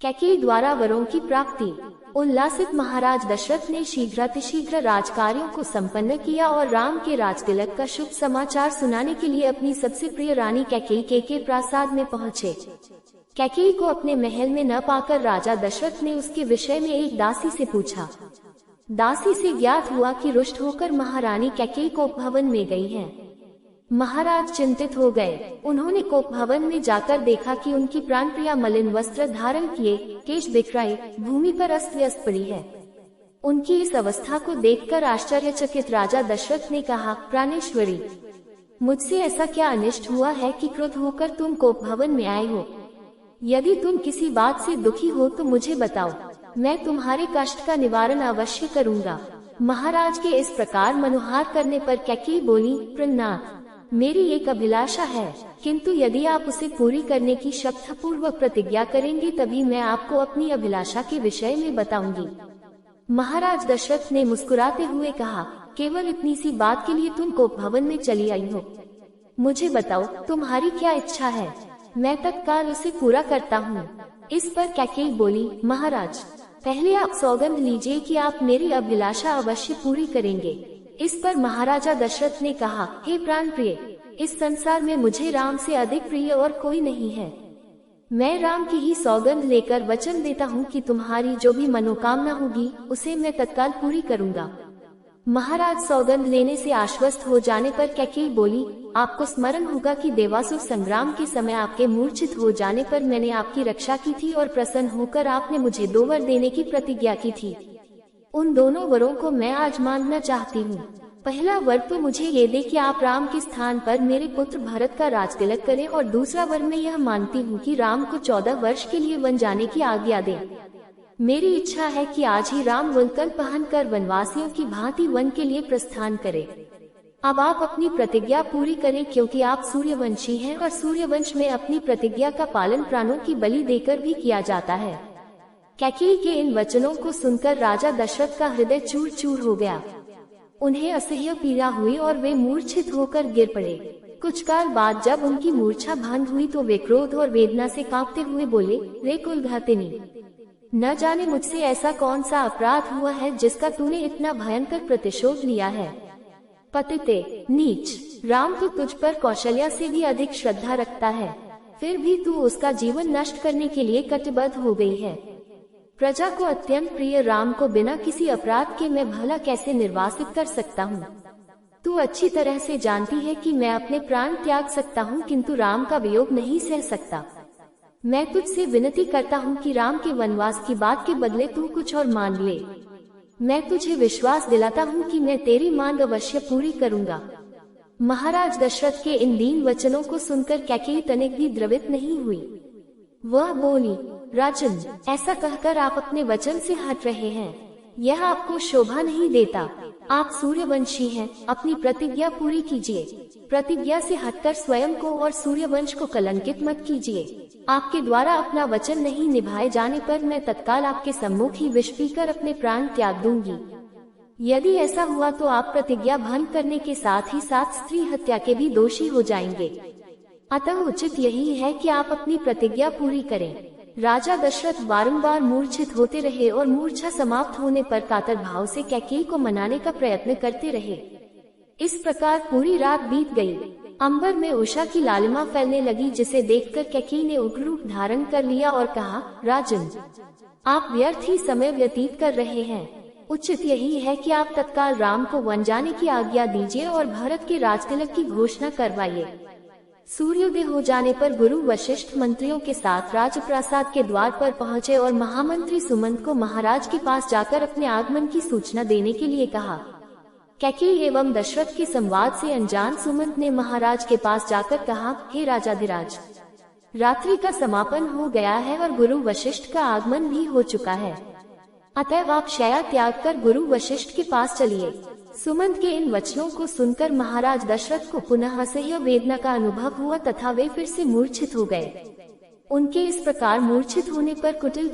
कैकेयी द्वारा वरों की प्राप्ति। उल्लासित महाराज दशरथ ने शीघ्रातिशीघ्र राजकार्यों को संपन्न किया और राम के राजतिलक का शुभ समाचार सुनाने के लिए अपनी सबसे प्रिय रानी कैकेयी के प्रासाद में पहुँचे। कैकेयी को अपने महल में न पाकर राजा दशरथ ने उसके विषय में एक दासी से पूछा। दासी से ज्ञात हुआ कि रुष्ट होकर महारानी कैकेयी कोप भवन में गई है। महाराज चिंतित हो गए। उन्होंने कोप भवन में जाकर देखा कि उनकी प्राणप्रिया मलिन वस्त्र धारण किए, केश बिखराए, भूमि पर अस्त व्यस्त पड़ी है। उनकी इस अवस्था को देखकर आश्चर्यचकित राजा दशरथ ने कहा, प्राणेश्वरी, मुझसे ऐसा क्या अनिष्ट हुआ है कि क्रुद्ध होकर तुम कोप भवन में आए हो? यदि तुम किसी बात से दुखी हो तो मुझे बताओ, मैं तुम्हारे कष्ट का निवारण अवश्य करूँगा। महाराज के इस प्रकार मनोहार करने पर कैकेयी बोली, प्रणाम, मेरी एक अभिलाषा है, किंतु यदि आप उसे पूरी करने की शक्तिपूर्वक प्रतिज्ञा करेंगे तभी मैं आपको अपनी अभिलाषा के विषय में बताऊंगी। महाराज दशरथ ने मुस्कुराते हुए कहा, केवल इतनी सी बात के लिए तुम कोप भवन में चली आई हो? मुझे बताओ, तुम्हारी क्या इच्छा है, मैं तत्काल उसे पूरा करता हूँ। इस पर कैकेयी बोली, महाराज, पहले आप सौगंध लीजिए कि आप मेरी अभिलाषा अवश्य पूरी करेंगे। इस पर महाराजा दशरथ ने कहा, हे प्राण प्रिय, इस संसार में मुझे राम से अधिक प्रिय और कोई नहीं है। मैं राम की ही सौगंध लेकर वचन देता हूँ कि तुम्हारी जो भी मनोकामना होगी उसे मैं तत्काल पूरी करूँगा। महाराज सौगंध लेने से आश्वस्त हो जाने पर कैकेयी बोली, आपको स्मरण होगा कि देवासुर संग्राम के समय आपके मूर्छित हो जाने पर मैंने आपकी रक्षा की थी और प्रसन्न होकर आपने मुझे 2 वर देने की प्रतिज्ञा की थी। उन दोनों वरों को मैं आज मांगना चाहती हूँ। पहला वर तो मुझे ये दे कि आप राम के स्थान पर मेरे पुत्र भरत का राजतिलक करें, और दूसरा वर मैं यह मानती हूँ कि राम को 14 वर्ष के लिए वन जाने की आज्ञा दें। मेरी इच्छा है कि आज ही राम वनकल पहनकर वनवासियों की भांति वन के लिए प्रस्थान करें। अब आप अपनी प्रतिज्ञा पूरी करें, क्योंकि आप सूर्यवंशी हैं और सूर्यवंश में अपनी प्रतिज्ञा का पालन प्राणों की बलि देकर भी किया जाता है। कैकेयी के इन वचनों को सुनकर राजा दशरथ का हृदय चूर चूर हो गया। उन्हें असह्य पीड़ा हुई और वे मूर्छित होकर गिर पड़े। कुछ काल बाद जब उनकी मूर्छा भंग हुई तो वे क्रोध और वेदना से कांपते हुए बोले, रे कुलघातिनी, न जाने मुझसे ऐसा कौन सा अपराध हुआ है जिसका तूने इतना भयंकर प्रतिशोध लिया है। पतिते, नीच, राम तो तुझ पर कौशल्या से भी अधिक श्रद्धा रखता है, फिर भी तू उसका जीवन नष्ट करने के लिए कटिबद्ध हो गई है। प्रजा को अत्यंत प्रिय राम को बिना किसी अपराध के मैं भला कैसे निर्वासित कर सकता हूँ? तू अच्छी तरह से जानती है कि मैं अपने प्राण त्याग सकता हूँ, किंतु राम का वियोग नहीं सह सकता। मैं तुझसे विनती करता हूँ कि राम के वनवास की बात के बदले तू कुछ और मांग ले। मैं तुझे विश्वास दिलाता हूँ कि मैं तेरी मांग अवश्य पूरी करूँगा। महाराज दशरथ के इन दीन वचनों को सुनकर कैकेयी तनिक भी द्रवित नहीं हुई। वह बोली, राजन, ऐसा कहकर आप अपने वचन से हट रहे हैं, यह आपको शोभा नहीं देता। आप सूर्यवंशी हैं, अपनी प्रतिज्ञा पूरी कीजिए। प्रतिज्ञा से हटकर स्वयं को और सूर्यवंश को कलंकित मत कीजिए। आपके द्वारा अपना वचन नहीं निभाए जाने पर मैं तत्काल आपके सम्मुख ही विष पीकर अपने प्राण त्याग दूंगी। यदि ऐसा हुआ तो आप प्रतिज्ञा भंग करने के साथ ही साथ स्त्री हत्या के भी दोषी हो जाएंगे। अतः उचित यही है कि आप अपनी प्रतिज्ञा पूरी करें। राजा दशरथ बारंबार मूर्छित होते रहे और मूर्छा समाप्त होने पर कातर भाव से कैकेयी को मनाने का प्रयत्न करते रहे। इस प्रकार पूरी रात बीत गई। अंबर में उषा की लालिमा फैलने लगी, जिसे देखकर कैकेयी ने उग्र रूप धारण कर लिया और कहा, राजन, आप व्यर्थ ही समय व्यतीत कर रहे हैं। उचित यही है कि आप तत्काल राम को वन जाने की आज्ञा दीजिए और भरत के राजतिलक की घोषणा करवाइए। सूर्योदय हो जाने पर गुरु वशिष्ठ मंत्रियों के साथ राजप्रासाद के द्वार पर पहुँचे और महामंत्री सुमंत को महाराज के पास जाकर अपने आगमन की सूचना देने के लिए कहा। कैकेयी एवं दशरथ के संवाद से अनजान सुमंत ने महाराज के पास जाकर कहा, हे राजाधिराज, रात्रि का समापन हो गया है और गुरु वशिष्ठ का आगमन भी हो चुका है, अतएव आप शया त्याग कर गुरु वशिष्ठ के पास चलिए। सुमंत के इन वचनों को सुनकर महाराज दशरथ को पुनः असह्य वेदना का अनुभव हुआ तथा वे फिर से मूर्छित हो गए। उनके इस प्रकार मूर्छित होने पर कुटिल